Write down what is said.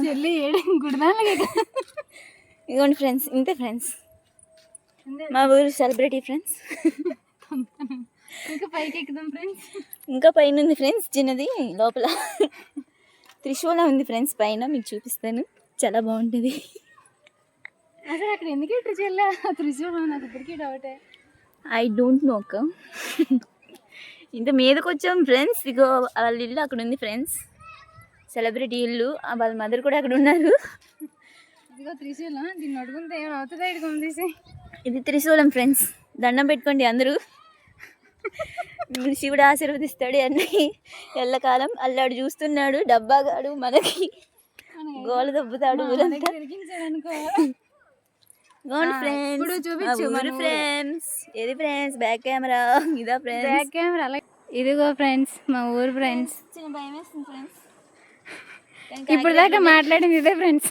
చెల్లి ఏడు గుడిదాలకి ఇదిగోండి ఫ్రెండ్స్, ఇంతే ఫ్రెండ్స్ మా ఊరు సెలబ్రిటీ ఫ్రెండ్స్. ఇంకా పైకి ఎక్కుదాం ఫ్రెండ్స్. ఇంకా పైన ఉంది ఫ్రెండ్స్, చిన్నది లోపల త్రిశూలం ఉంది ఫ్రెండ్స్ పైన, మీకు చూపిస్తాను, చాలా బాగుంటుంది. అసలు అక్కడ ఎందుకు ఇట్లా చెల్లి త్రిశూలం, నాకు ఇప్పటికీ డౌటే. ఐ డోంట్ నో అక్క. ఇంత మీదకి వచ్చాం ఫ్రెండ్స్. ఇగో వాళ్ళ ఇల్లు అక్కడ ఉంది ఫ్రెండ్స్, సెలబ్రిటీ ఇల్లు. వాళ్ళ మదర్ కూడా అక్కడ ఉన్నారు. ఇదిగో త్రిశూలం, దీన్ని అడుగుంటే ఏమైనా అవుతుందా ఇడుకొని తీసి. ఇది త్రిశూలం ఫ్రెండ్స్, దండం పెట్టుకోండి అందరూ. శివుడు ఆశీర్వదిస్తాడు అన్ని ఎల్లకాలం. అల్లాడు చూస్తున్నాడు డబ్బాగాడు, మనకి గోలు దొబ్బుతాడు ఊరంతా. ఫ్రెండ్స్ ఏది ఫ్రెండ్స్ బ్యాక్ కెమెరా, ఇదా ఫ్రెండ్స్ బ్యాక్ కెమెరా. అలా ఇదిగో ఫ్రెండ్స్ మా ఊరు ఫ్రెండ్స్. చిన్న భయం వేస్తుంది ఫ్రెండ్స్. ఇప్పుడు దాకా మాట్లాడింది ఇదే ఫ్రెండ్స్.